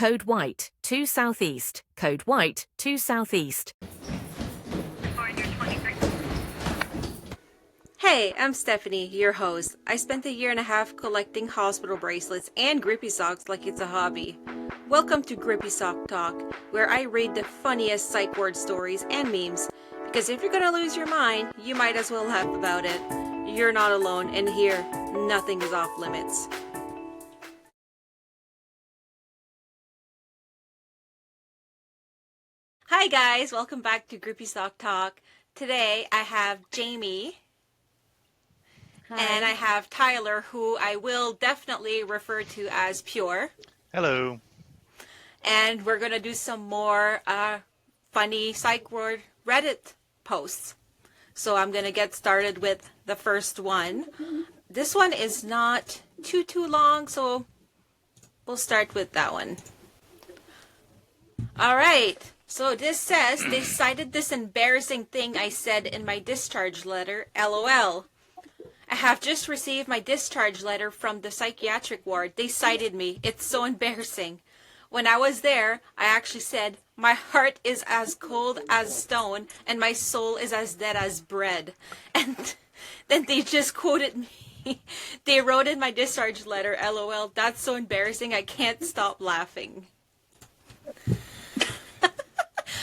Code white, 2 southeast. Code white, 2 southeast. Hey, I'm Stephanie, your host. I spent a year and a half collecting hospital bracelets and Grippy Socks like it's a hobby. Welcome to Grippy Sock Talk, where I read the funniest psych word stories and memes, because if you're gonna lose your mind, you might as well laugh about it. You're not alone, and here, nothing is off limits. Hi guys, welcome back to Grippy Sock Talk. Today I have Jamie. Hi. And I have Tyler, who I will definitely refer to as Pure. Hello. And we're going to do some more funny psych word Reddit posts. So I'm going to get started with the first one. This one is not too long, so we'll start with that one. All right. So this says, they cited this embarrassing thing I said in my discharge letter, LOL. I have just received my discharge letter from the psychiatric ward. They cited me. It's so embarrassing. When I was there, I actually said, my heart is as cold as stone and my soul is as dead as bread. And then they just quoted me. They wrote in my discharge letter, LOL, that's so embarrassing. I can't stop laughing.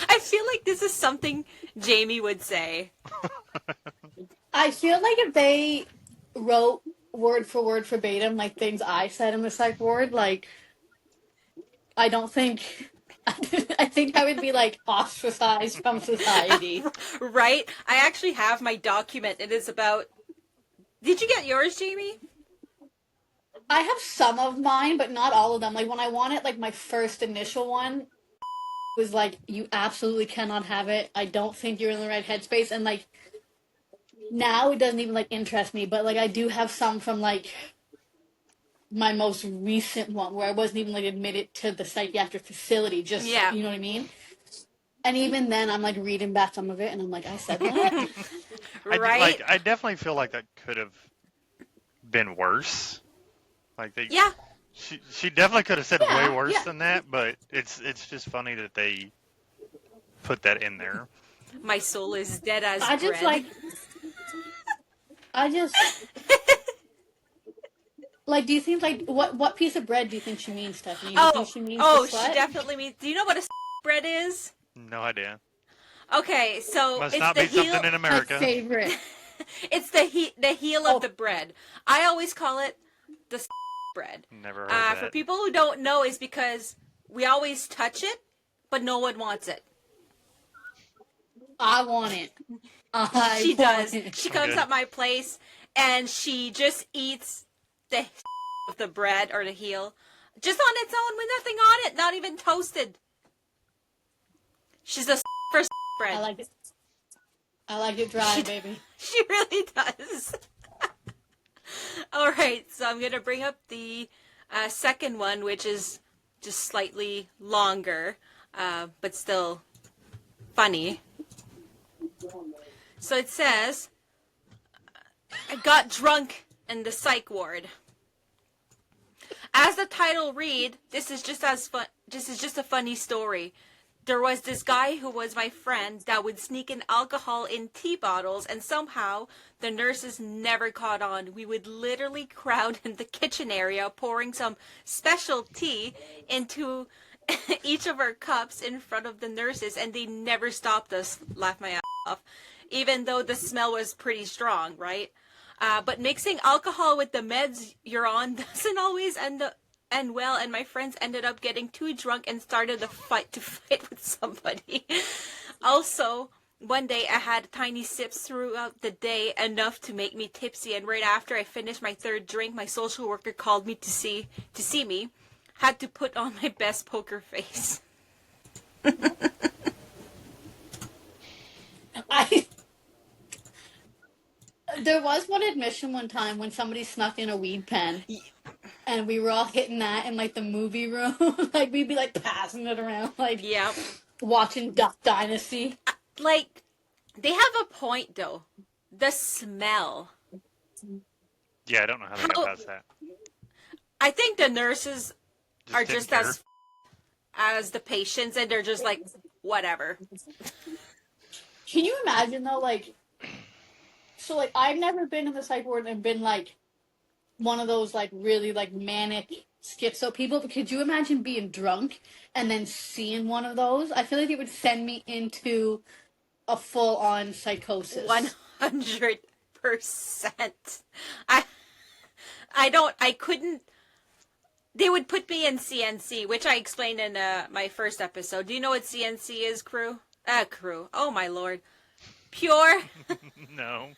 I feel like this is something Jamie would say. I feel like if they wrote word for word verbatim like things I said in the psych ward, like I don't think I think I would be like ostracized from society. Right? I actually have my document. It is about... Did you get yours, Jamie? I have some of mine, but not all of them. Like when I wanted like my first initial one was like, you absolutely cannot have it. I don't think you're in the right headspace. And like now it doesn't even like interest me, but like I do have some from like my most recent one where I wasn't even like admitted to the psychiatric facility, just Yeah. You know what I mean? And even then I'm like reading back some of it and I'm like, I said that? Right? I definitely feel like that could have been worse. Like they Yeah. She definitely could have said way worse yeah. than that, but it's just funny that they put that in there. My soul is dead as I bread. just like like, do you think, like, what piece of bread do you think she means, Stephanie? Do you think she means the she slut? definitely means... Do you know what a bread is? No idea. Okay, so Must it's not the be something in My America. favorite. It's the heel of the bread. I always call it the bread. Never heard that. For people who don't know, is because we always touch it, but no one wants it. I want it. She does. It. She comes Okay. at my place and she just eats the of the bread or the heel just on its own with nothing on it, not even toasted. She's a for bread. I like it. I like it dry, baby. She really does. All right, so I'm going to bring up the second one, which is just slightly longer, but still funny. So it says, I got drunk in the psych ward. As the title read, this is just a funny story. There was this guy who was my friend that would sneak in alcohol in tea bottles, and somehow the nurses never caught on. We would literally crowd in the kitchen area, pouring some special tea into each of our cups in front of the nurses, and they never stopped us. Laugh my ass off. Even though the smell was pretty strong, right? But mixing alcohol with the meds you're on doesn't always end well, and my friends ended up getting too drunk and started a fight with somebody. Also, one day I had tiny sips throughout the day, enough to make me tipsy, and right after I finished my third drink, my social worker called me to see me. Had to put on my best poker face. There was one admission one time when somebody snuck in a weed pen. And we were all hitting that in, like, the movie room. Like, we'd be, like, passing it around, like, Yep. watching Duck Dynasty. Like, they have a point, though. The smell. Yeah, I don't know how they got past that. I think the nurses are didn't just care. as... as the patients, and they're just like, whatever. Can you imagine though, like, so like I've never been in the psych ward and been like one of those like really like manic schizo people, but could you imagine being drunk and then seeing one of those? I feel like it would send me into a full on psychosis. 100%. I couldn't. They would put me in CNC, which I explained in my first episode. Do you know what CNC is, crew? Crew. Oh my lord. Pure. No.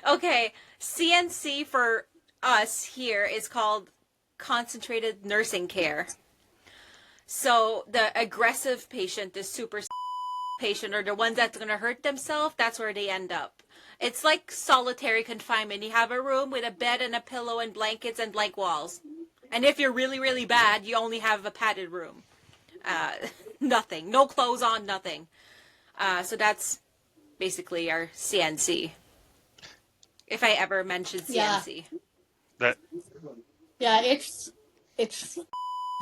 Okay, CNC for us here is called concentrated nursing care. So the aggressive patient, the super patient, or the ones that's going to hurt themselves, that's where they end up. It's like solitary confinement. You have a room with a bed and a pillow and blankets and blank walls. And if you're really, really bad, you only have a padded room. Nothing. No clothes on, nothing. So that's basically our CNC. If I ever mentioned CNC. That Yeah, it's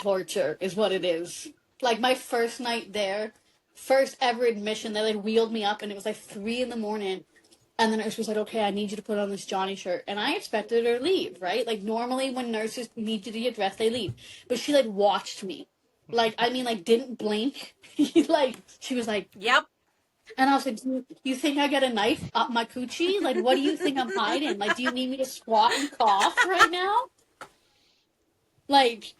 torture is what it is. Like my first night there, first ever admission, they like wheeled me up and it was like 3 a.m. And the nurse was like, okay, I need you to put on this Johnny shirt. And I expected her to leave, right? Like normally when nurses need you to get dressed, they leave. But she like watched me. Like, I mean, like didn't blink. Like, she was like, Yep. and I was like, do you think I got a knife up my coochie? Like, what do you think I'm hiding? Like, do you need me to squat and cough right now? Like,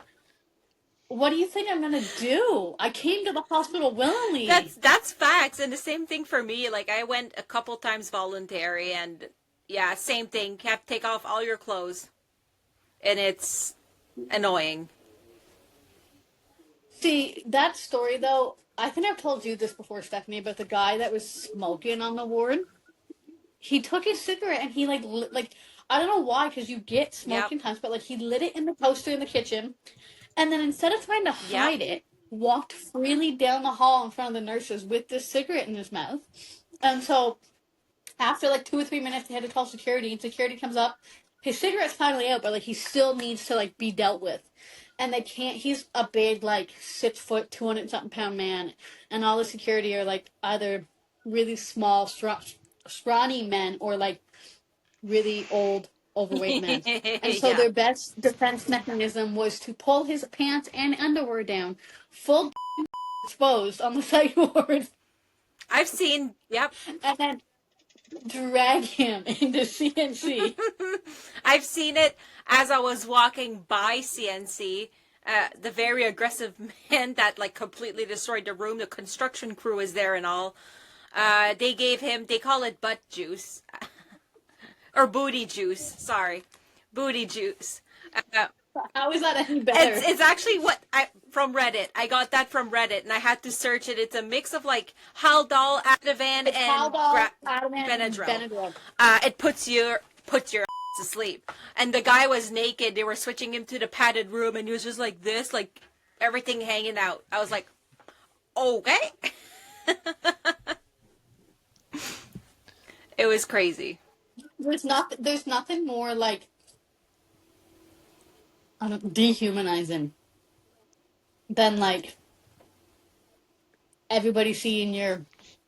what do you think I'm gonna do? I came to the hospital willingly. That's facts, and the same thing for me. Like I went a couple times voluntary, and yeah, same thing. You have to take off all your clothes, and it's annoying. See, that story though, I think I've told you this before, Stephanie, about the guy that was smoking on the ward. He took his cigarette and he like I don't know why, because you get smoking times, but like he lit it in the toaster in the kitchen. And then instead of trying to hide it, walked freely down the hall in front of the nurses with this cigarette in his mouth. And so after like 2 or 3 minutes, they had to call security, and security comes up. His cigarette's finally out, but like he still needs to like be dealt with. And they can't, he's a big like 6 foot, 200-something pound man. And all the security are like either really small, scrawny men or like really old, overweight men. And so their best defense mechanism was to pull his pants and underwear down, full exposed on the psych ward. I've seen, yep. And then drag him into CNC. I've seen it as I was walking by CNC. The very aggressive man that like completely destroyed the room. The construction crew is there and all. They gave him, they call it butt juice. Or booty juice, sorry. Booty juice. How is that any better? It's actually from Reddit. I got that from Reddit, and I had to search it. It's a mix of like Haldol, Ativan, and Benadryl. It puts your ass to sleep. And the guy was naked. They were switching him to the padded room, and he was just like this, like everything hanging out. I was like, okay. It was crazy. There's nothing more like dehumanizing than like everybody seeing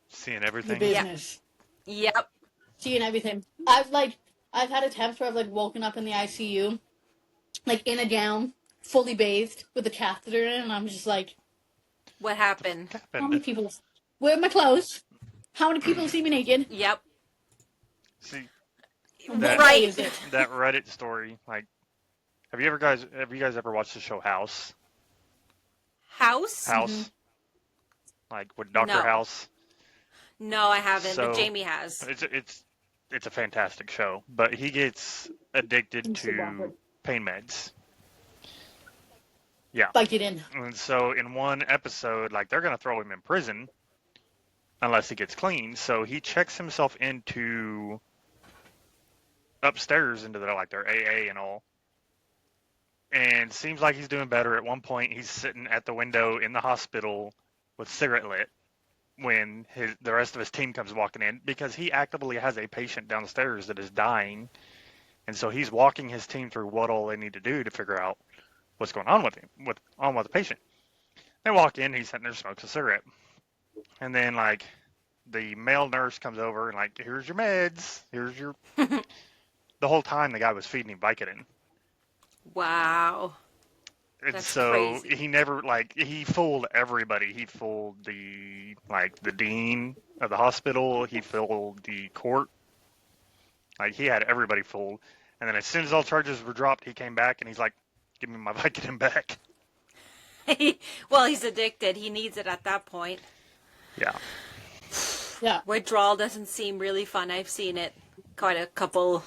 seeing everything. your business. Yep. Seeing everything. I've had attempts where I've like woken up in the ICU, like in a gown, fully bathed with a catheter in, and I'm just like, what happened? how many people? Where are my clothes? How many people see me naked? Yep. See, Right. that Reddit story, like, have you guys ever watched the show House? House? Mm-hmm. Like with Dr. No. House? No, I haven't, So, but Jamie has. It's a fantastic show, but he gets addicted to pain meds. Yeah. Bite it in. And so in one episode, like, they're going to throw him in prison unless he gets clean. So he checks himself into upstairs into their AA and all. And seems like he's doing better. At one point, he's sitting at the window in the hospital with cigarette lit when the rest of his team comes walking in, because he actively has a patient downstairs that is dying. And so he's walking his team through what all they need to do to figure out what's going on with him, with the patient. They walk in, he's sitting there smoking a cigarette. And then, like, the male nurse comes over and, like, here's your meds. Here's your. The whole time the guy was feeding him Vicodin. Wow. And That's so crazy. he never, like, he fooled everybody. He fooled the dean of the hospital. He fooled the court. Like, he had everybody fooled. And then as soon as all charges were dropped, he came back and he's like, give me my Vicodin back. Well, he's addicted. He needs it at that point. Yeah. Yeah. Withdrawal doesn't seem really fun. I've seen it quite a couple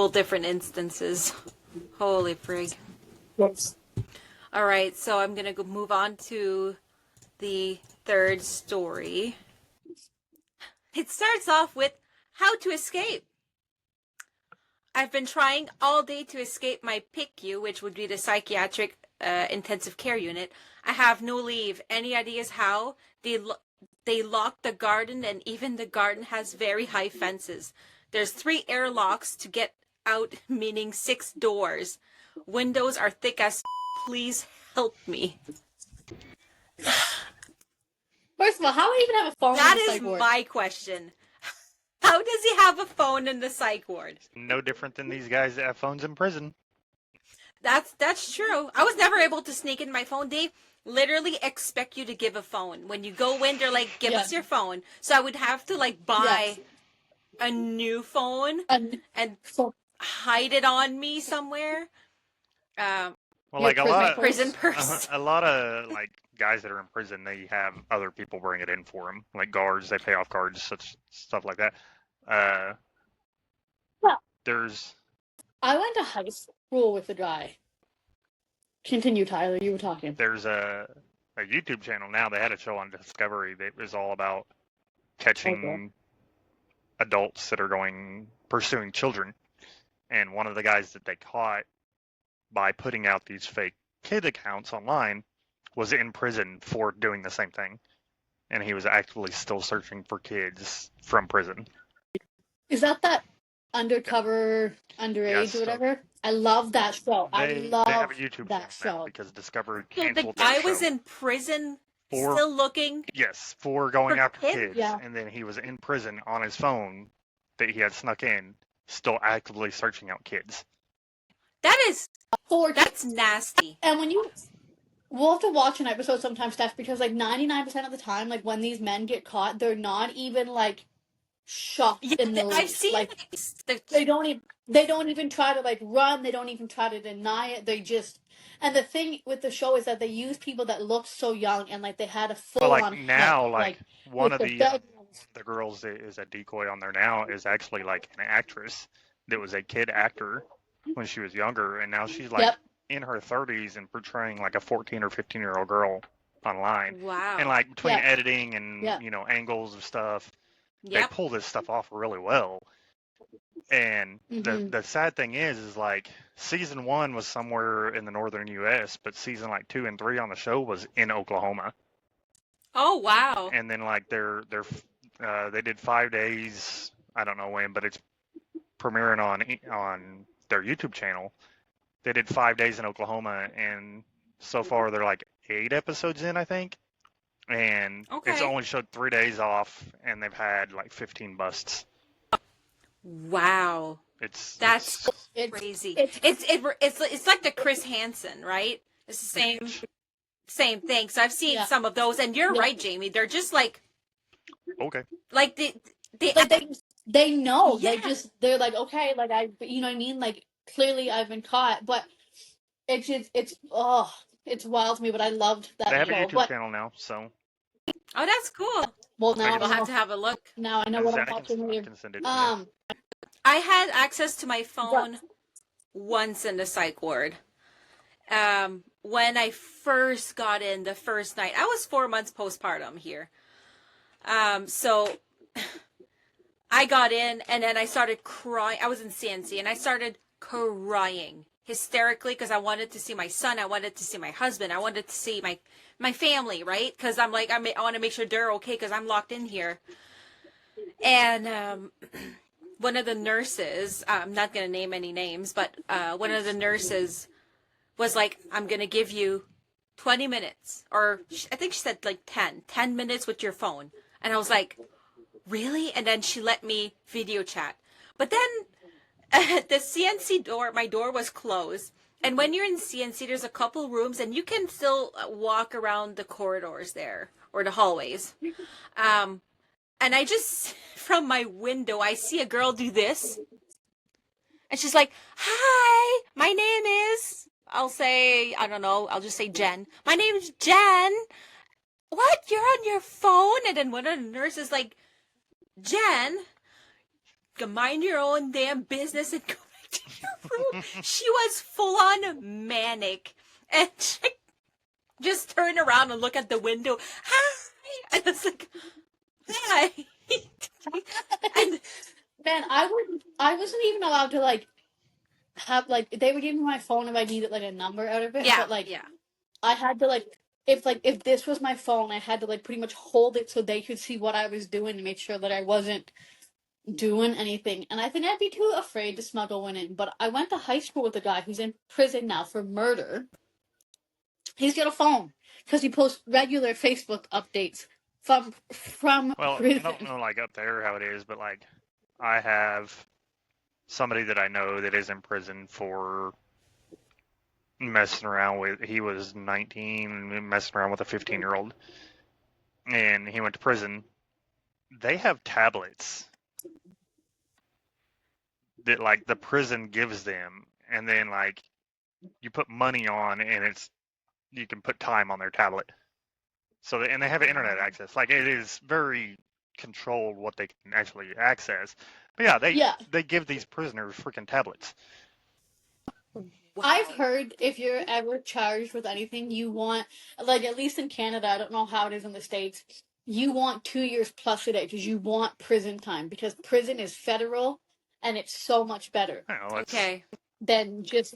different instances. Holy frig. Yes. All right, so I'm going to move on to the third story. It starts off with how to escape. I've been trying all day to escape my PICU, which would be the psychiatric intensive care unit. I have no leave. Any ideas how? They lock the garden, and even the garden has very high fences. There's 3 airlocks to get out, meaning 6 doors. Windows are thick as please help me. First of all, how do you even have a phone? That in the is psych ward? my question. How does he have a phone in the psych ward? No different than these guys that have phones in prison. That's true. I was never able to sneak in my phone. They literally expect you to give a phone. When you go in, they're like, give us your phone. So I would have to like buy a new phone and hide it on me somewhere. Well, Your like prison purse. a lot of like guys that are in prison, they have other people bring it in for them, like guards. They pay off guards, such stuff like that. There's. I went to high school with a guy. Continue, Tyler. You were talking. There's a YouTube channel now. They had a show on Discovery that was all about catching adults that are pursuing children. And one of the guys that they caught by putting out these fake kid accounts online was in prison for doing the same thing. And he was actively still searching for kids from prison. Is that undercover, underage, or whatever? I love that show. They have a YouTube that channel now show. because Discovery So the canceled guy their was show. in prison For- still looking. Yes, for going For after kids? kids. Yeah. And then he was in prison on his phone that he had snuck in, still actively searching out kids. That's nasty. And we'll have to watch an episode sometime, Steph, because like 99% of the time, like when these men get caught, they're not even like shocked in the I've least. seen Like the- they don't even try to like run. They don't even try to deny it. They just. And the thing with the show is that they use people that look so young and like they had a full But on like now, head, like one of with the girls that is a decoy on there now is actually like an actress that was a kid actor when she was younger, and now she's like in her 30s and portraying like a 14 or 15-year-old girl online. Wow. And like between editing and angles of stuff, they Yep. pull this stuff off really well. And the sad thing is like season 1 was somewhere in the northern U.S., but season like 2 and 3 on the show was in Oklahoma. Oh wow. And then like they did 5 days. I don't know when, but it's premiering on their YouTube channel. They did 5 days in Oklahoma, and so far they're like 8 episodes in, I think. And it's only showed 3 days off, and they've had like 15 busts. Wow. That's crazy. It's like the Chris Hansen, right? It's the same thing. So I've seen some of those, and you're right, Jamie. They're just like like they know. Yeah. They're like, okay, like you know what I mean? Like clearly I've been caught, but it's wild to me, but I loved that They have show. a YouTube channel now, so. Oh, that's cool. Well, now We'll have to have a look. Now I know what I'm watching later. I had access to my phone once in the psych ward. When I first got in the first night, I was 4 months postpartum here. So I got in and then I started crying. I was in CNC and I started crying hysterically because I wanted to see my son. I wanted to see my husband. I wanted to see my family, right? Because I'm like, I want to make sure they're okay because I'm locked in here. And one of the nurses, I'm not going to name any names, but one of the nurses was like, I'm going to give you 20 minutes. Or I think she said like 10 minutes with your phone. And I was like, really? And then she let me video chat. But then the CNC door, my door was closed. And when you're in CNC, there's a couple rooms and you can still walk around the corridors there or the hallways. And I just, from my window, I see a girl do this. And she's like, hi, my name is, I'll just say Jen. My name is Jen. What? You're on your phone? And then one of the nurses like, Jen, mind your own damn business and go back to your room. She was full on manic. And she just turned around and looked at the window. Hi. And I was like, hi. And Man, I wasn't even allowed to like have like they would give me my phone if I needed like a number out of it. yeah, But like yeah. I had to if this was my phone, I had to like pretty much hold it so they could see what I was doing to make sure that I wasn't doing anything. And I think I'd be too afraid to smuggle one in. But I went to high school with a guy who's in prison now for murder. He's got a phone because he posts regular Facebook updates from Well, prison. I don't know like up there how it is, but like I have somebody that I know that is in prison for messing around with. He was 19, messing around with a 15-year-old, and he went to prison. They have tablets that like the prison gives them, and then like you put money on, and you can put time on their tablet. So and they have internet access. Like it is very controlled what they can actually access. But yeah, they give these prisoners freaking tablets. I've heard if you're ever charged with anything, you want, like at least in Canada, I don't know how it is in the States, you want 2 years plus a day because you want prison time because prison is federal and it's so much better Okay. than just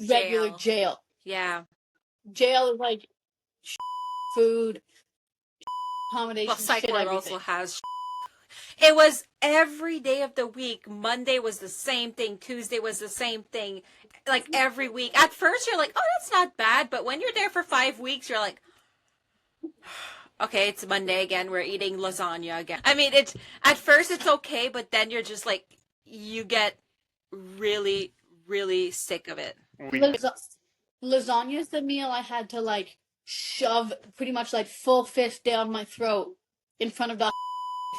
regular jail. Yeah. Jail is like food, accommodation, Well, Psych shit, Ward everything. also has. It was every day of the week. Monday was the same thing. Tuesday was the same thing. Like every week. At first, you're like, oh, that's not bad. But when you're there for 5 weeks, you're like, okay, it's Monday again. We're eating lasagna again. I mean, at first it's okay, but then you're just like, you get really, really sick of it. Lasagna is the meal I had to like shove pretty much like full fist down my throat in front of the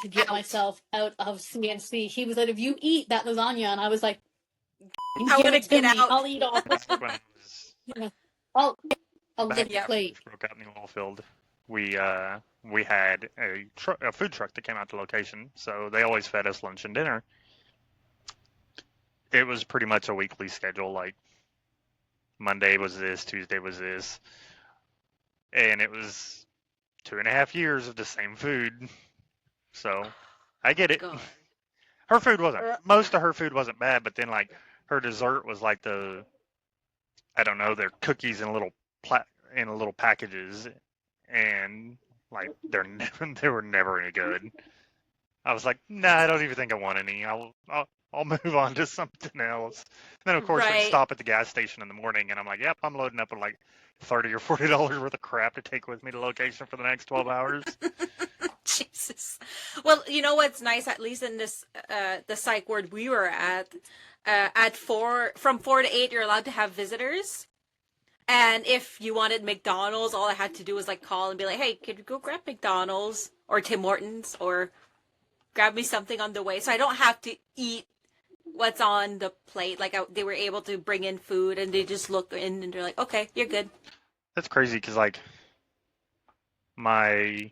to get myself out of CNC. He was like, if you eat that lasagna, and I was like, I want to get out. I'll eat all this. When I was I'll lick back the plate. broke out in the oil field, we had a food truck that came out to location, so they always fed us lunch and dinner. It was pretty much a weekly schedule. Like Monday was this, Tuesday was this, and it was 2.5 years of the same food. So I get it. God. Her food most of her food wasn't bad, but then like her dessert was like they're cookies in little packages, and like they were never any good. I was like, nah, I don't even think I want any. I'll move on to something else. And then of course we'd stop at the gas station in the morning, and I'm like, yep, I'm loading up with like $30 or $40 worth of crap to take with me to location for the next 12 hours. Jesus. Well, you know what's nice, at least in this the psych ward we were at 4 from 4 to 8 you're allowed to have visitors. And if you wanted McDonald's, all I had to do was like call and be like, hey, could you go grab McDonald's or Tim Hortons or grab me something on the way, so I don't have to eat what's on the plate. Like they were able to bring in food, and they just look in and they're like, okay, you're good. That's crazy because like my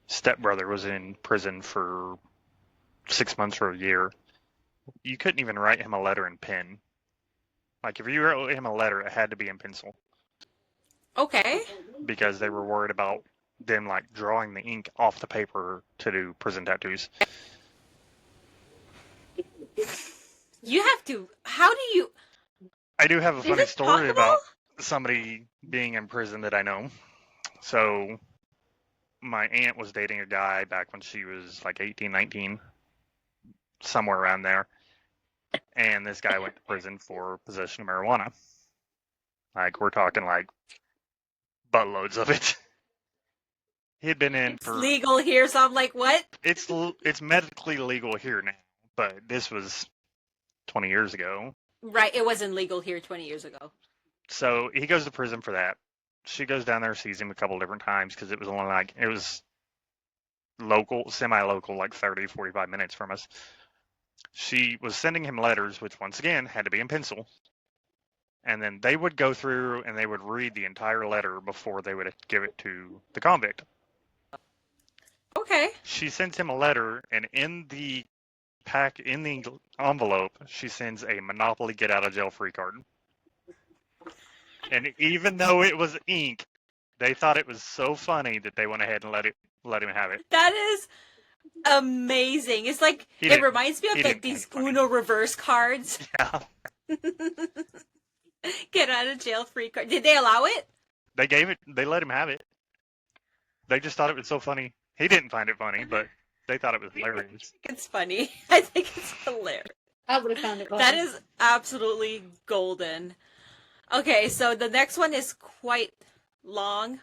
stepbrother was in prison for 6 months or a year. You couldn't even write him a letter in pen. Like if you wrote him a letter, it had to be in pencil. Okay. Because they were worried about them like drawing the ink off the paper to do prison tattoos. You have to. How do you? I do have a funny it story possible? about somebody being in prison that I know. So my aunt was dating a guy back when she was like 18, 19, somewhere around there. And this guy went to prison for possession of marijuana. Like, we're talking like buttloads of it. He had been in It's for legal here, so I'm like, what? it's medically legal here now, but this was 20 years ago. Right, it wasn't legal here 20 years ago. So he goes to prison for that. She goes down there, sees him a couple different times because it was only like it was local, semi-local, like 30, 45 minutes from us. She was sending him letters, which once again had to be in pencil. And then they would go through and they would read the entire letter before they would give it to the convict. Okay. She sends him a letter, and in the envelope, she sends a Monopoly get out of jail free card. And even though it was ink, they thought it was so funny that they went ahead and let him have it. That is amazing. It's like, it reminds me of like these Uno reverse cards. Yeah. Get out of jail free card. Did they allow it? They let him have it. They just thought it was so funny. He didn't find it funny, but they thought it was hilarious. I think it's funny. I think it's hilarious. I would have found it funny. That is absolutely golden. Okay, so the next one is quite long.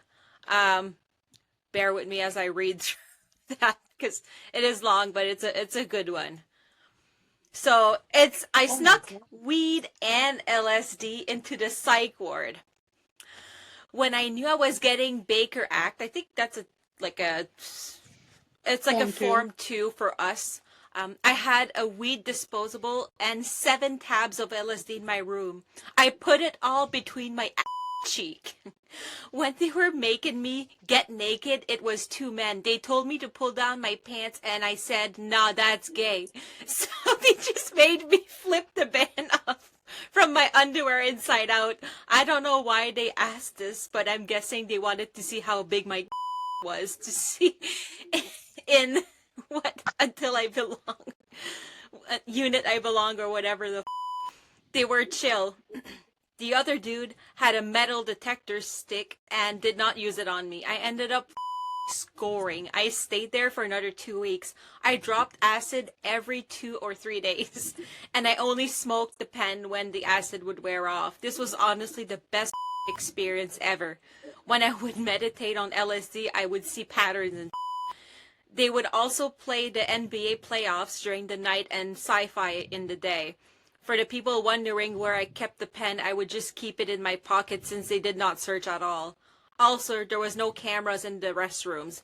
Bear with me as I read through that because it is long, but it's a good one. So I snuck weed and LSD into the psych ward. When I knew I was getting Baker Act, I think that's it's like a Form 2 for us. I had a weed disposable and 7 tabs of LSD in my room. I put it all between my cheek. When they were making me get naked, it was 2 men. They told me to pull down my pants and I said, nah, that's gay. So they just made me flip the band off from my underwear inside out. I don't know why they asked this, but I'm guessing they wanted to see how big my was to see in what until I belong unit I belong or whatever they were chill. The other dude had a metal detector stick and did not use it on me. I ended up scoring. I stayed there for another 2 weeks. I dropped acid every 2 or 3 days, and I only smoked the pen when the acid would wear off. This was honestly the best experience ever. When I would meditate on LSD, I would see patterns and they would also play the NBA playoffs during the night and sci-fi in the day. For the people wondering where I kept the pen, I would just keep it in my pocket since they did not search at all. Also, there was no cameras in the restrooms.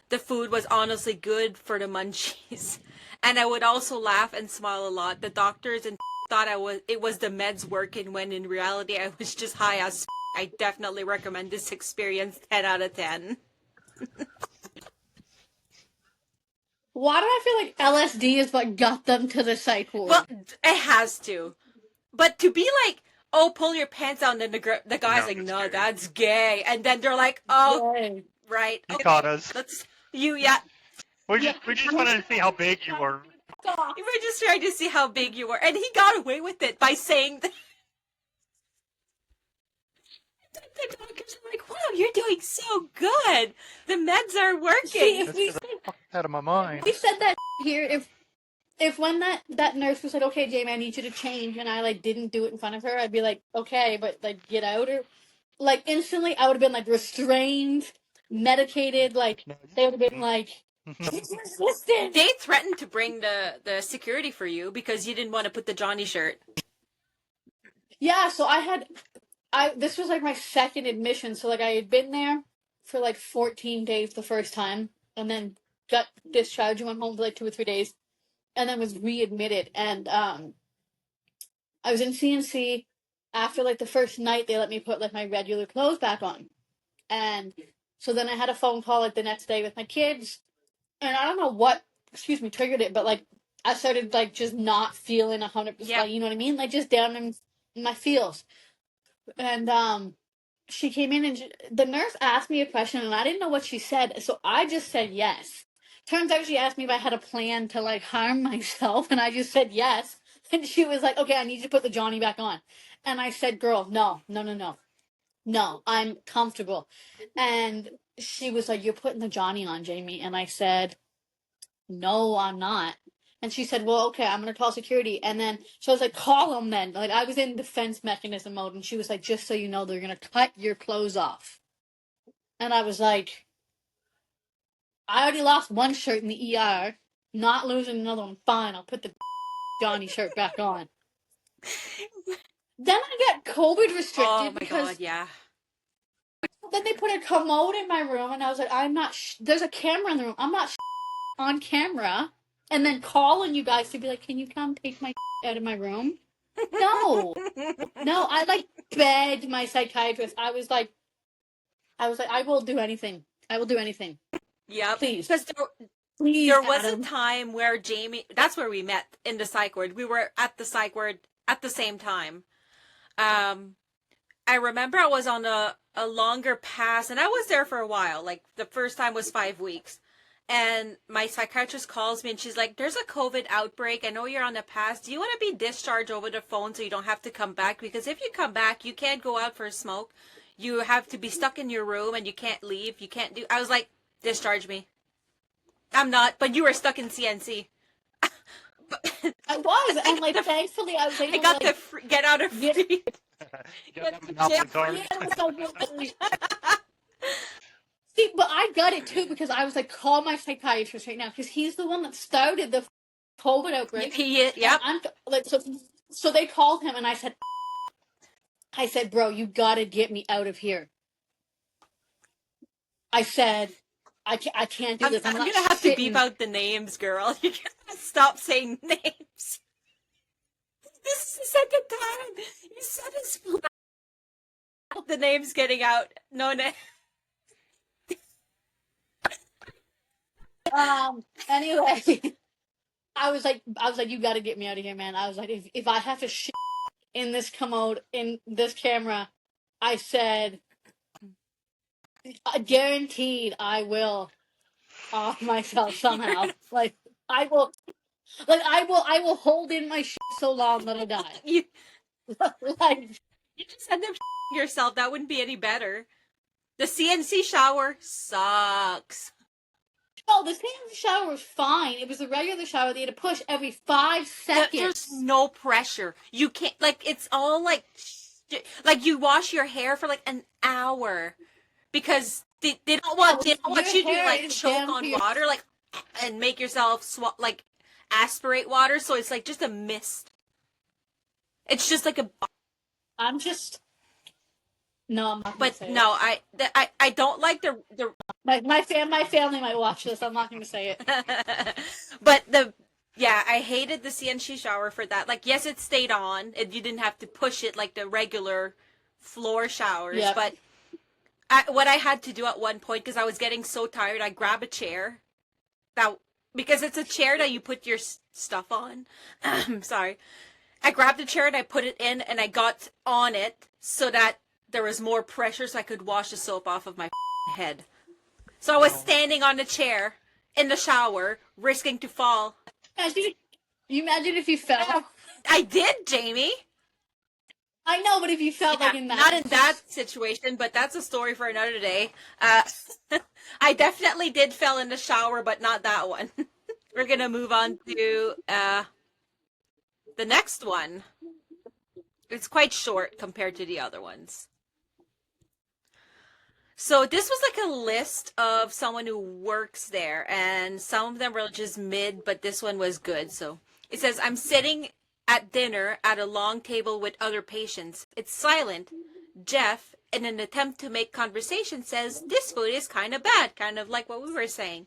The food was honestly good for the munchies. And I would also laugh and smile a lot. The doctors and thought it was the meds working when in reality I was just high as I definitely recommend this experience 10 out of 10. Why do I feel like LSD is what got them to the psych ward? Well, it has to. But to be like, oh, pull your pants down, then the guy's like, no, that's gay. And then they're like, oh, Yay. right. He Okay, caught us. yeah. We just wanted to see how big you were. We were just trying to see how big you were. And he got away with it by saying that. The doctors are like, wow, you're doing so good. The meds are working. See, if we Out of my mind. we said that here, if when that nurse was like, okay, Jamie, I need you to change, and I like didn't do it in front of her, I'd be like, okay, but like get out, or like instantly I would have been like restrained, medicated, like they would have been like, she's resistant. They threatened to bring the security for you because you didn't want to put the Johnny shirt. Yeah, so this was like my second admission, so like I had been there for like 14 days the first time, and then got discharged and went home for like 2 or 3 days, and then was readmitted. And I was in CNC. After like the first night, they let me put like my regular clothes back on, and so then I had a phone call like the next day with my kids, and I don't know what triggered it, but like I started like just not feeling 100%. Yeah. You know what I mean? Like just down in my feels. And she came in and the nurse asked me a question and I didn't know what she said, so I just said yes. Turns out she asked me if I had a plan to like harm myself, and I just said yes. And she was like, okay, I need you to put the Johnny back on. And I said, girl, no, I'm comfortable. And she was like, you're putting the Johnny on, Jamie. And I said, no, I'm not. And she said, well, okay, I'm going to call security. And then, so I was like, call them then. Like, I was in defense mechanism mode. And she was like, just so you know, they're going to cut your clothes off. And I was like, I already lost one shirt in the ER. Not losing another one. Fine, I'll put the Johnny shirt back on. Then I got COVID restricted Oh my because god, yeah. then they put a commode in my room, and I was like, I'm not. There's a camera in the room. I'm not on camera. And then calling you guys to be like, can you come take my out of my room? No, no. I like begged my psychiatrist. I was like, I will do anything. I will do anything. Yep. Please. Because Please, there was a Adam. time where Jamie, that's where we met in the psych ward. We were at the psych ward at the same time. I remember I was on a longer pass, and I was there for a while. Like, the first time was 5 weeks. And my psychiatrist calls me, and she's like, there's a COVID outbreak. I know you're on a pass. Do you want to be discharged over the phone so you don't have to come back? Because if you come back, you can't go out for a smoke. You have to be stuck in your room, and you can't leave. You can't do... I was like, discharge me. I'm not, but you were stuck in CNC. I was, and like, thankfully, I was able I got to to get out of get- free. Get that Monopoly card. See, but I got it too because I was like, call my psychiatrist right now because he's the one that started the COVID outbreak. Yep. I'm like, so they called him, and I said, bro, you gotta get me out of here. I said, I can't do this. I'm not gonna have to sitting. beep out the names, girl. You gotta stop saying names. This is the second time you said his the name's getting out. No name. Anyway, I was like, you gotta get me out of here, man. I was like, if I have to shit in this commode, in this camera, I said, guaranteed I will off myself somehow. Like, I will hold in my shit so long that I die. You Like, just end up yourself. That wouldn't be any better. The CNC shower sucks. no, the CNC shower was fine. It was the regular shower that you had to push every 5 seconds. There's no pressure. You can't, like, it's all like you wash your hair for like an hour because they don't want you to like choke on water, like, and make yourself like aspirate water. So it's like just a mist. It's just like a. I'm just. No, I'm not. But no, I don't like the. My family might watch this. I'm not going to say it. But I hated the CNC shower for that. Like, yes, it stayed on, and you didn't have to push it like the regular floor showers. Yep. But what I had to do at one point, because I was getting so tired, I grabbed a chair. Because it's a chair that you put your stuff on. Sorry. I grabbed a chair and I put it in, and I got on it so that there was more pressure so I could wash the soap off of my head. So I was standing on the chair in the shower, risking to fall. You imagine if you fell? I did, Jamie. I know, but if you felt like in that... Not in that situation, but that's a story for another day. I definitely did fell in the shower, but not that one. We're going to move on to the next one. It's quite short compared to the other ones. So this was like a list of someone who works there, and some of them were just mid, but this one was good. So it says, I'm sitting at dinner at a long table with other patients. It's silent. Jeff, in an attempt to make conversation, says, this food is kind of bad, kind of like what we were saying.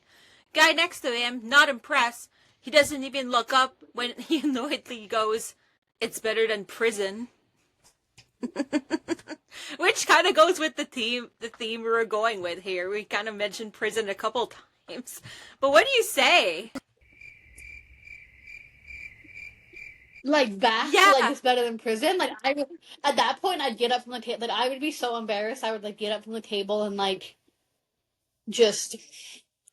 Guy next to him, not impressed. He doesn't even look up when he annoyedly goes, it's better than prison. Which kind of goes with the theme we were going with here. We kind of mentioned prison a couple times. But what do you say? Like, back to, like, it's better than prison? Like, at that point, I'd get up from the table. Like, I would be so embarrassed. I would, like, get up from the table and, like, just,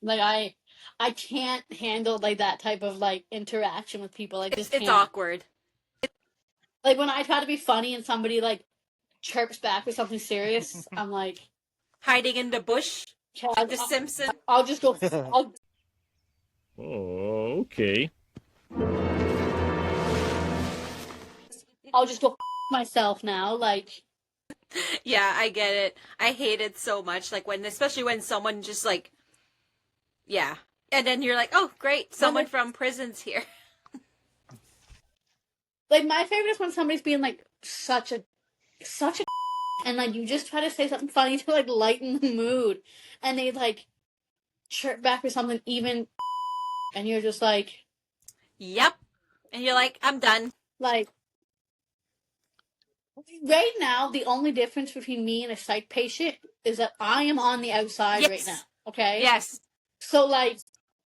like, I can't handle, like, that type of, like, interaction with people. I just can't. It's awkward. Like, when I try to be funny and somebody, like, chirps back with something serious, I'm like... Hiding in the bush? Like the Simpsons? I'll just go... Oh, okay. I'll just go myself now. Like, Yeah, I get it. I hate it so much. Like especially when someone just like, yeah. And then you're like, oh, great. Someone from prison's here. Like, my favorite is when somebody's being like such a and like you just try to say something funny to like lighten the mood, and they like chirp back with something even, and you're just like, Yep. And you're like, I'm done. like, right now the only difference between me and a psych patient is that I am on the outside right now. Okay. Yes. So like,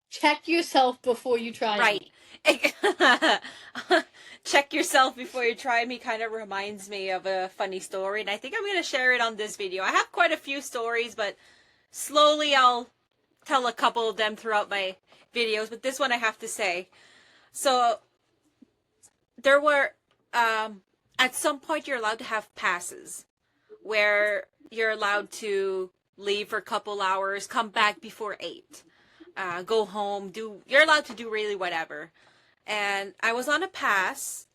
check yourself before you try. Right. Check yourself before you try me kind of reminds me of a funny story, and I think I'm going to share it on this video. I have quite a few stories, but slowly I'll tell a couple of them throughout my videos, but this one I have to say. So there were, at some point you're allowed to have passes where you're allowed to leave for a couple hours, come back before 8, go home, you're allowed to do really whatever. And I was on a pass,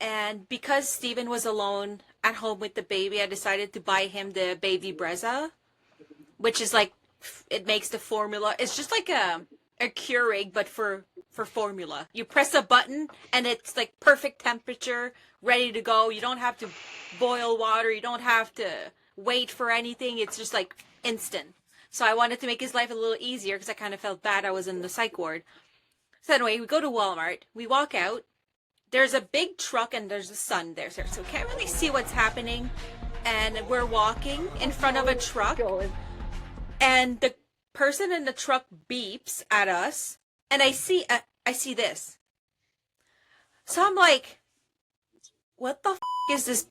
and because Steven was alone at home with the baby, I decided to buy him the baby Brezza, which is like, it makes the formula. It's just like a Keurig, but for formula. You press a button, and it's like perfect temperature, ready to go. You don't have to boil water. You don't have to wait for anything. It's just like instant. So I wanted to make his life a little easier because I kind of felt bad I was in the psych ward. So anyway, we go to Walmart. We walk out. There's a big truck and there's a sun there. So we can't really see what's happening. And we're walking in front of a truck. And the person in the truck beeps at us. And I see this. So I'm like, what the f*** is this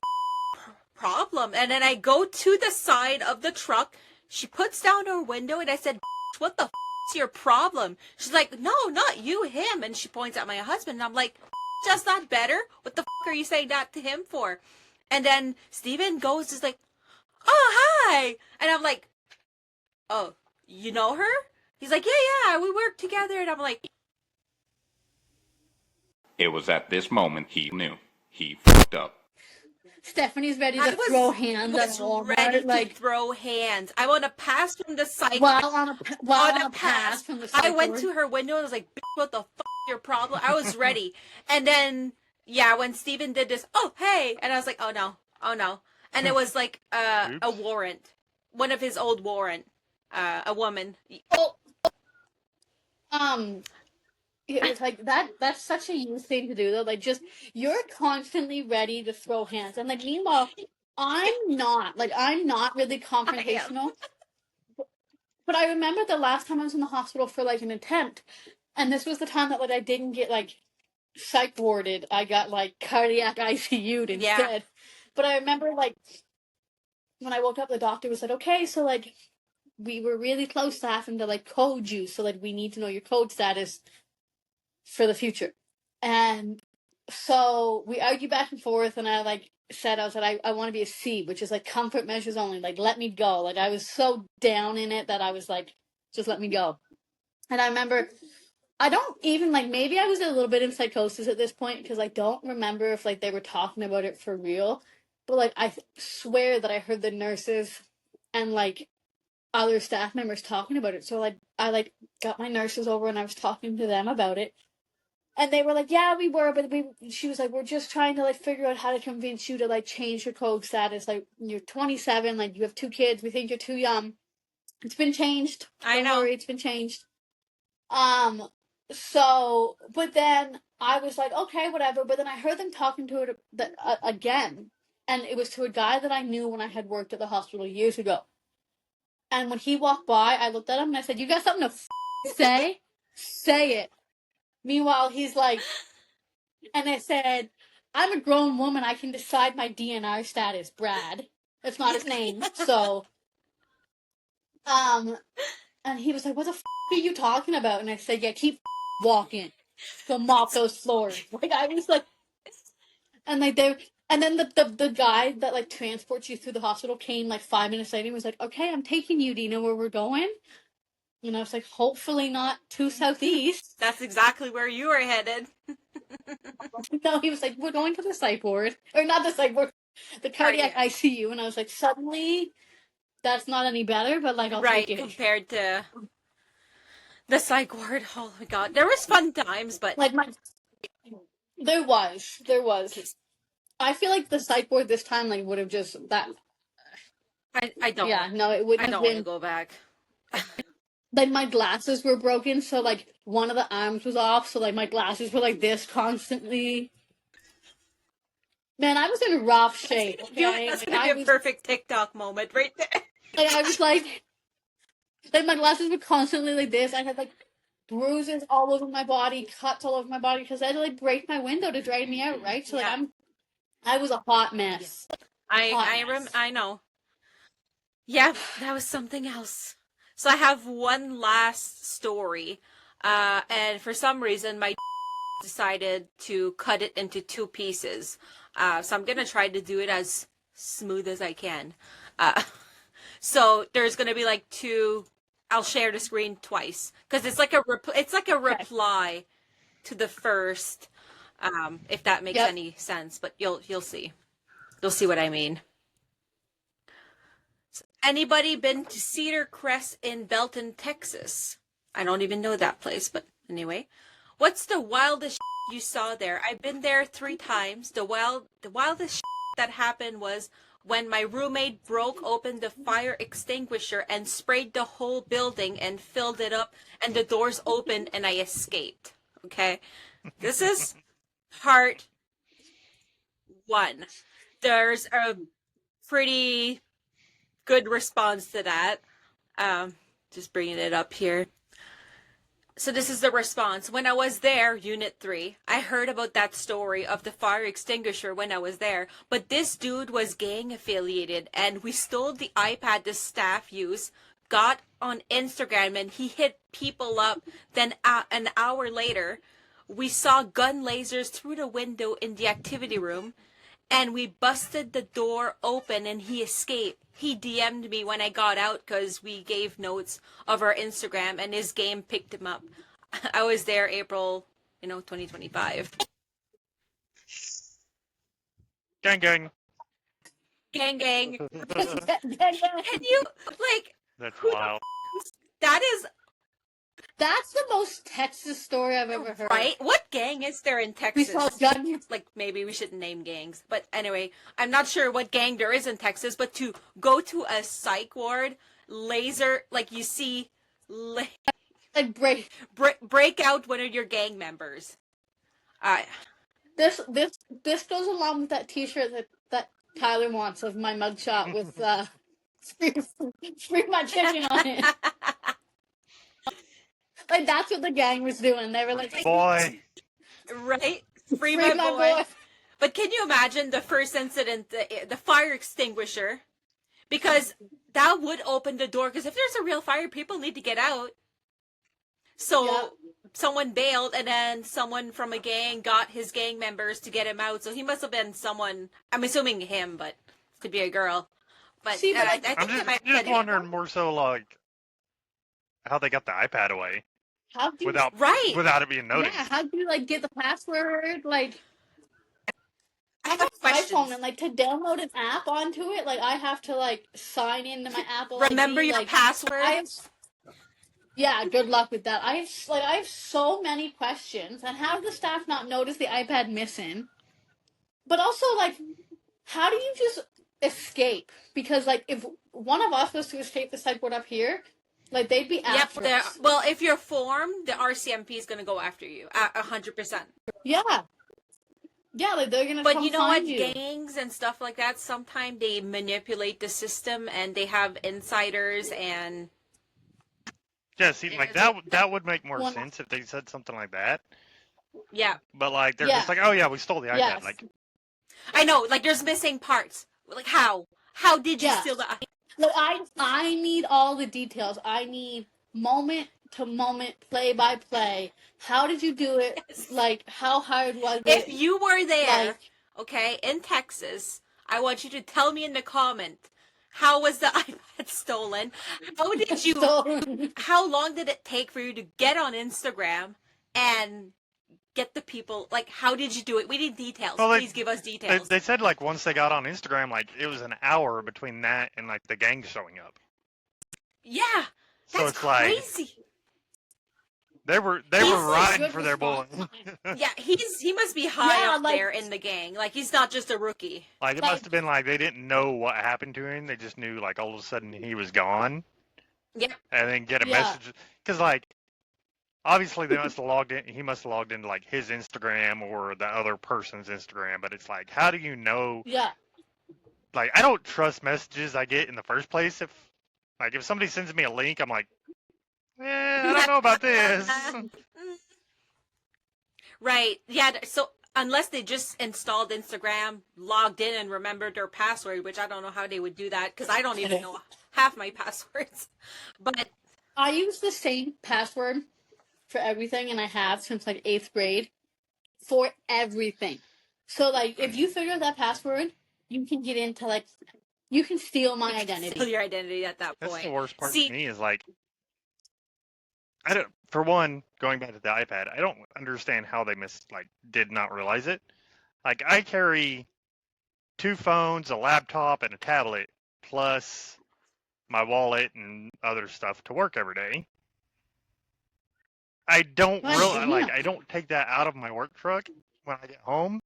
problem? And then I go to the side of the truck. She puts down her window and I said, what the f*** is your problem? She's like, no, not you, him. And she points at my husband. And I'm like, just not better? What the f*** are you saying that to him for? And then Steven goes, is like, oh, hi. And I'm like, oh, you know her? He's like, yeah, we work together. And I'm like, it was at this moment he knew he fucked up. Stephanie's ready to throw hands at Walmart. Ready to like, throw hands. I want to pass from the psych. While on a pass from the psych I went ward. to her window and I was like, what the f*** is your problem? I was ready. And then, yeah, when Steven did this, oh, hey. And I was like, oh, no. And it was like a warrant. One of his old warrant. A woman. It's like that's such a you thing to do though. Like, just, you're constantly ready to throw hands, and like, meanwhile, I'm not really confrontational. But I remember the last time I was in the hospital for like an attempt, and this was the time that like I didn't get like psych warded. I got like cardiac ICU'd instead. Yeah. But I remember like when I woke up, the doctor was like, okay, so like we were really close to having to like code you, so like we need to know your code status for the future. And so we argued back and forth, and I like said, I was like, I want to be a C, which is like comfort measures only, like let me go. Like I was so down in it that I was like, just let me go. And I remember, I don't even like, maybe I was a little bit in psychosis at this point because I don't remember if like they were talking about it for real, but like I swear that I heard the nurses and like other staff members talking about it. So like I like got my nurses over and I was talking to them about it. And they were like, yeah, we were, but she was like, we're just trying to like figure out how to convince you to like change your code status. Like, you're 27, like you have 2 kids. We think you're too young. It's been changed. Don't worry, it's been changed. So, but then I was like, okay, whatever. But then I heard them talking to it again. And it was to a guy that I knew when I had worked at the hospital years ago. And when he walked by, I looked at him and I said, you got something to say? Say it. Meanwhile, he's like, and I said, I'm a grown woman. I can decide my DNR status, Brad. That's not his name. So, and he was like, what the are you talking about? And I said, yeah, keep walking. Go mop those floors. Like, I was like, and like, and then the guy that like transports you through the hospital came like 5 minutes later and was like, okay, I'm taking you. Do you know where we're going? And I was like, hopefully not too southeast. That's exactly where you were headed. No, he was like, we're going to the psych ward. Or not the psych ward, the cardiac ICU. And I was like, suddenly, that's not any better, but like, I'll Right, take it. compared to the psych ward. Oh my god. There was fun times, but Like, there was. I feel like the psych ward this time, like, would have just, I don't. Yeah, no, it wouldn't I have don't want to been. go back. Like, my glasses were broken, so, like, one of the arms was off, so, like, my glasses were like this constantly. Man, I was in rough shape. Okay? That's Like, gonna be a perfect TikTok moment right there. I was like, my glasses were constantly like this. I had, like, bruises all over my body, cuts all over my body, because I had to, like, break my window to drag me out, right? So, like, Yeah. I was a hot mess. I know. Yeah, that was something else. So I have one last story, and for some reason my decided to cut it into 2 pieces. So I'm gonna try to do it as smooth as I can. So there's gonna be like 2. I'll share the screen twice because it's like a reply to the first. If that makes any sense, but you'll see. You'll see what I mean. Anybody been to Cedar Crest in Belton, Texas? I don't even know that place, but anyway. What's the wildest you saw there? I've been there 3 times. The wildest that happened was when my roommate broke open the fire extinguisher and sprayed the whole building and filled it up, and the doors opened and I escaped. Okay? This is part 1. There's a pretty good response to that. Just bringing it up here. So this is the response. When I was there, Unit 3, I heard about that story of the fire extinguisher when I was there, but this dude was gang affiliated and we stole the iPad the staff used, got on Instagram and he hit people up. Then an hour later, we saw gun lasers through the window in the activity room. And we busted the door open and he escaped. He DM'd me when I got out because we gave notes of our Instagram and his game picked him up. I was there April, 2025. Gang, gang. Gang, gang. Yeah. And you, like... That's wild. That's the most Texas story I've ever heard. Right? What gang is there in We Texas? saw guns. Like, maybe we shouldn't name gangs. But anyway, I'm not sure what gang there is in Texas, but to go to a psych ward, laser, like you see, Like, break out one of your gang members. This goes along with that T-shirt that Tyler wants of my mugshot with free my chicken on it. Like, that's what the gang was doing. They were like, Boy. Right? Free my boy. But can you imagine the first incident, the fire extinguisher? Because that would open the door. Because if there's a real fire, people need to get out. So someone bailed, and then someone from a gang got his gang members to get him out. So he must have been someone. I'm assuming him, but could be a girl. But See, but I think I'm just wondering more so like how they got the iPad away without it being noticed. Yeah, how do you like get the password? Like, I have iPhone, and like to download an app onto it, like I have to like sign into my Apple. Remember ID, your like, password. Yeah, good luck with that. I have so many questions, and how did the staff not notice the iPad missing? But also, like, how do you just escape? Because like, if one of us was to escape the psych ward up here, like they'd be after us. Well, if you're formed, the RCMP is gonna go after you 100%. Yeah. Yeah, like they're gonna. But you know what? You. Gangs and stuff like that, sometimes they manipulate the system and they have insiders and. Yeah, see, like that would make more sense if they said something like that. Yeah. But like they're just like, oh yeah, we stole the iPad. Yes. Like, I know, like there's missing parts. Like how? How did you steal the iPad? Like I need all the details. I need moment to moment, play by play. How did you do it? Yes. Like how hard was it? If you were there, like, okay, in Texas, I want you to tell me in the comment how was the iPad stolen? How did you? How long did it take for you to get on Instagram and get the people? Like, how did you do it? We need details. Well, Please give us details. They said like once they got on Instagram, like it was an hour between that and like the gang showing up. Yeah, So that's it's crazy. They were He's riding good for their bullet. Yeah, he must be high Yeah, up there in the gang. Like, he's not just a rookie. Like, it must have been like they didn't know what happened to him. They just knew, like, all of a sudden he was gone. Yep. And then get a Yeah. message. Because, like, obviously they must have logged in. He must have logged into, like, his Instagram or the other person's Instagram. But it's like, how do you know? Yeah. Like, I don't trust messages I get in the first place. If somebody sends me a link, I'm like, I don't know about this. Right. Yeah, so unless they just installed Instagram, logged in, and remembered their password, which I don't know how they would do that, because I don't even know half my passwords. But I use the same password for everything, and I have since like 8th grade for everything. So, like, if you figure out that password, you can get into, like, you can steal my identity. Steal your identity at that That's point. the worst part See, to me is, like, for one, going back to the iPad, I don't understand how they did not realize it. Like, I carry 2 phones, a laptop, and a tablet, plus my wallet and other stuff to work every day. I don't I don't take that out of my work truck when I get home.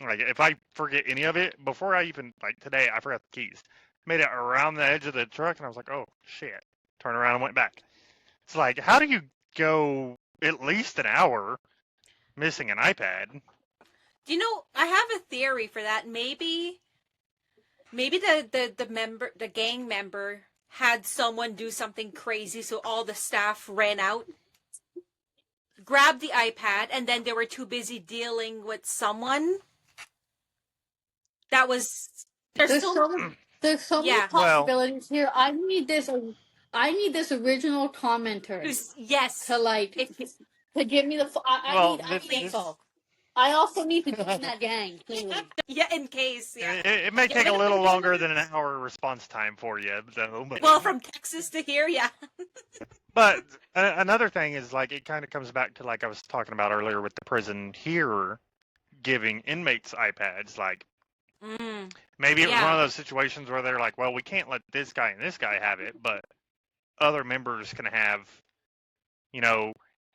Like, if I forget any of it, before I even, like, today, I forgot the keys. Made it around the edge of the truck, and I was like, oh, shit. Turned around and went back. It's like, how do you go at least an hour missing an iPad? you know, I have a theory for that. Maybe the gang member had someone do something crazy, so all the staff ran out, grabbed the iPad, and then they were too busy dealing with someone. That was there's so many Yeah. possibilities here. I need this original commenter yes. to, like, to give me the. I need info. I also need to join that gang. Clearly. Yeah, in case. Yeah. It may take a little longer than an hour response time for you, though. But, Well, from Texas to here, yeah. but another thing is, like, it kind of comes back to, like I was talking about earlier with the prison here giving inmates iPads. Like, maybe it was one of those situations where they're like, well, we can't let this guy and this guy have it, but other members can have,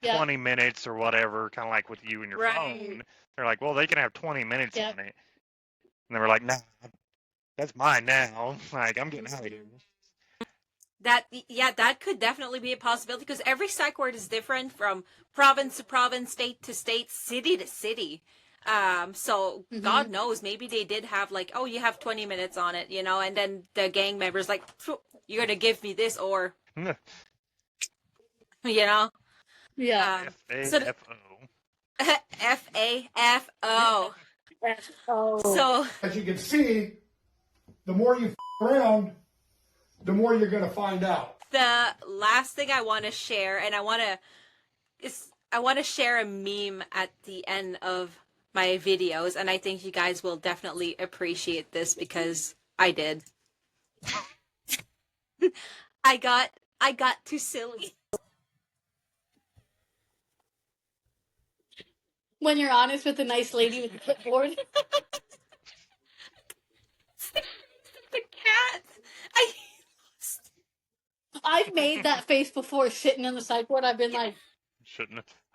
20 minutes or whatever, kind of like with you and your phone. They're like, well, they can have 20 minutes on it. And they were like, nah, that's mine now. Like, I'm getting out of here. That could definitely be a possibility, because every psych ward is different from province to province, state to state, city to city. So God knows, maybe they did have, like, oh, you have 20 minutes on it, and then the gang members like, you're gonna give me this, or Yeah. F-A-F-O. F-A-F-O. So, as you can see, the more you around, the more you're going to find out. the last thing I want to share, and I want to share a meme at the end of my videos, and I think you guys will definitely appreciate this because I did. I got too silly. When you're honest with the nice lady with the clipboard. The cat. I've made that face before sitting on the sideboard. I've been like,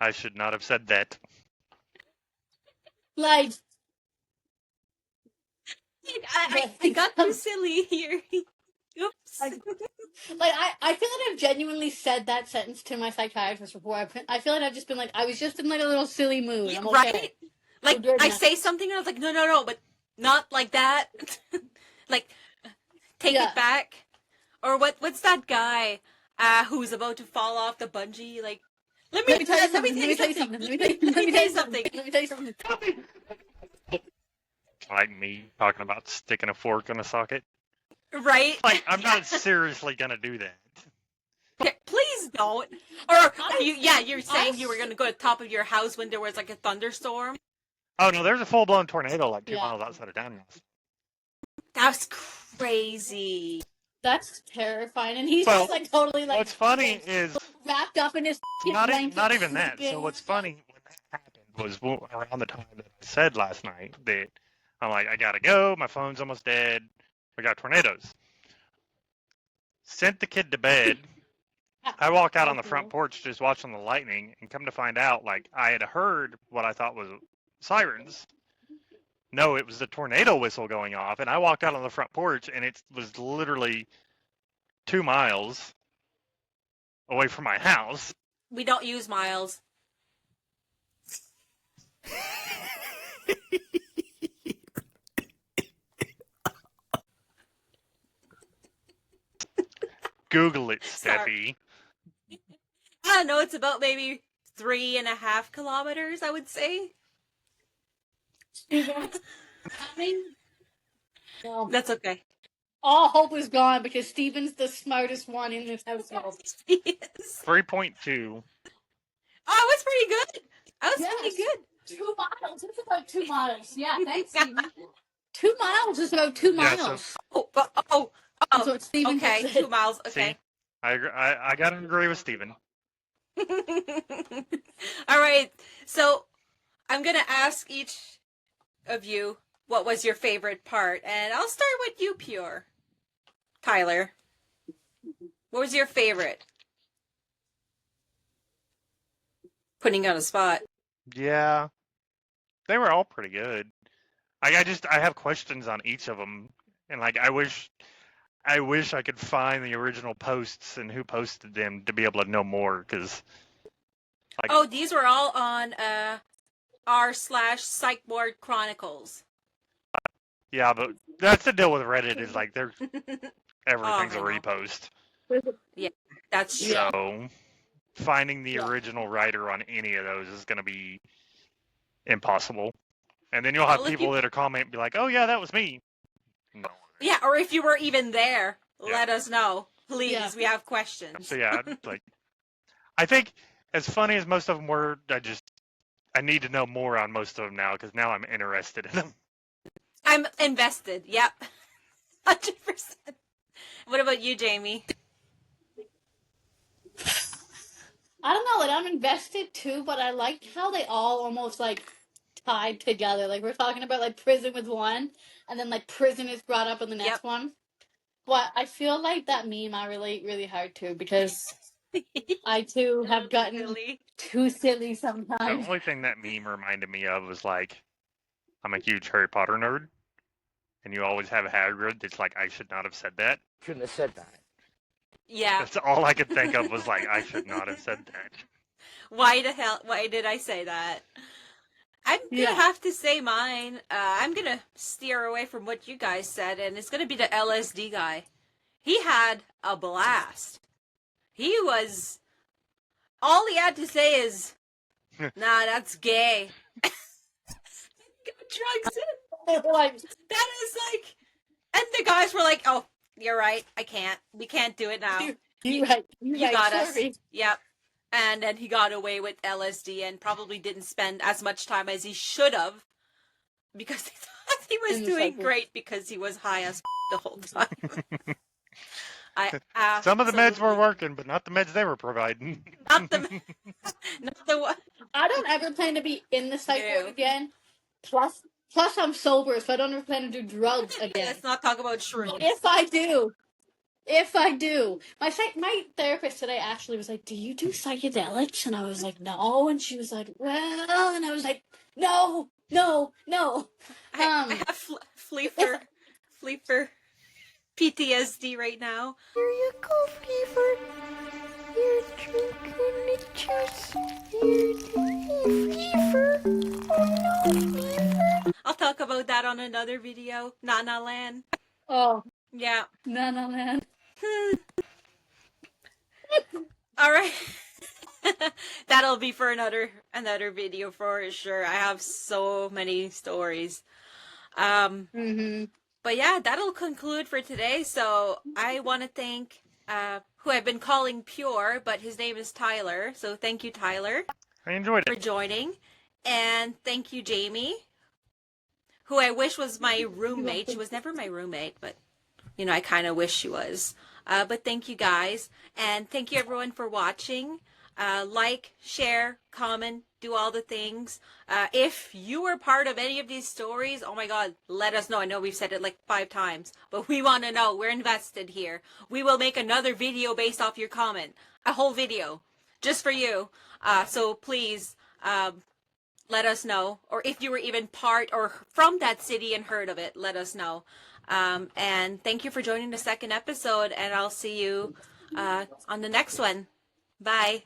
I should not have said that. I got too silly here. Oops. I feel like I've genuinely said that sentence to my psychiatrist before. I feel like I've just been like, I was just in like a little silly mood. I'm okay. Right? Like, I say something and I was like, no, but not like that. Like, take it back. Or what's that guy who's about to fall off the bungee? Like, let me tell you something. Like me talking about sticking a fork in a socket. Right? Like, I'm not seriously gonna do that. Okay, please don't. Or you're saying you were gonna go to the top of your house when there was like a thunderstorm. Oh no, there's a full blown tornado like 2 miles outside of town. That's crazy. That's terrifying. And he's Well, just like totally like what's funny is wrapped up in his blanket. not even that. So sleeping. what's funny when that happened was around the time that I said last night that I'm like, I gotta go. My phone's almost dead. We got tornadoes. Sent the kid to bed. I walk out on the front porch just watching the lightning, and come to find out, like, I had heard what I thought was sirens. No, it was the tornado whistle going off, and I walked out on the front porch, and it was literally 2 miles away from my house. We don't use miles. Google it, Sorry. Steffi. I don't know, it's about maybe 3.5 kilometers, I would say. I mean, no. That's okay. All hope is gone because Steven's the smartest one in this household. Yes. 3.2. Oh, I was pretty good. I was Yes. pretty good. 2 miles. It's about 2 miles. Yeah, thanks, Steven. 2 miles is about 2 Yeah, miles. Oh, That's what Steven okay, said. 2 miles, okay. See, I gotta agree with Steven. All right, so I'm going to ask each of you what was your favorite part, and I'll start with you, Pure. Tyler, what was your favorite? Putting you on a spot. Yeah, they were all pretty good. I have questions on each of them, and like I wish I could find the original posts and who posted them to be able to know more. Because Oh, these were all on r/Psych board Chronicles. yeah, but that's the deal with Reddit is like they're everything's I a know. repost. That's true. So finding the Yeah. original writer on any of those is going to be impossible. And then you'll have Well, if people you- that are comment and be like, "Oh yeah, that was me." No. Yeah, or if you were even there, Yeah. let us know. Please, Yeah. we have questions. So yeah, like I think as funny as most of them were, I need to know more on most of them now because now I'm interested in them. I'm invested. Yep. 100%. What about you, Jamie? I don't know, like I'm invested too, but I like how they all almost like tied together. Like we're talking about like prison with one, and then like prison is brought up in the next Yep. one. But I feel like that meme I relate really hard to because I too have gotten Really? too silly The sometimes. only thing that meme reminded me of was like, I'm a huge Harry Potter nerd, and you always have Hagrid that's like, I should not have said that. Shouldn't have said that. Yeah. That's all I could think of was like, I should not have said that. Why did I say that? I'm gonna Yeah. have to say mine. I'm gonna steer away from what you guys said, and it's gonna be the LSD guy. He had a blast. He was. All he had to say is, "Nah, that's gay." Got drugs in. Like, That is like, and the guys were like, "Oh, you're right. I can't. We can't do it now." you right, You got sorry. us. Yep. And then he got away with LSD and probably didn't spend as much time as he should have because they thought he was In the doing cycle. great because he was high as the whole time. Some of the meds were absolutely- working, but not the meds they were providing. Not the, not the one. I don't ever plan to be in the psych ward No. again. Plus I'm sober, so I don't ever plan to do drugs again. Let's not talk about shrooms. If I do, my therapist today actually was like, "Do you do psychedelics?" And I was like, "No," and she was like, "Well," and I was like, "No." I have Fleefer PTSD right now. Here you go, Fever. You're drinking the juice. Fever. Oh no, Fever. I'll talk about that on another video. Nana Land. Oh, Yeah. no, man. All right. That'll be for another video for sure. I have so many stories. Mm-hmm. But yeah, that'll conclude for today. So I want to thank who I've been calling Pure, but his name is Tyler. So thank you, Tyler, I enjoyed for it. joining. And thank you, Jamie, who I wish was my roommate. She was never my roommate, but, you know, I kind of wish she was. But thank you guys. And thank you everyone for watching. Like, share, comment, do all the things. If you were part of any of these stories, oh my God, let us know. I know we've said it like 5 times, but we want to know. We're invested here. We will make another video based off your comment. A whole video just for you. So please let us know. Or if you were even part or from that city and heard of it, let us know. And thank you for joining the second episode, and I'll see you on the next one. Bye.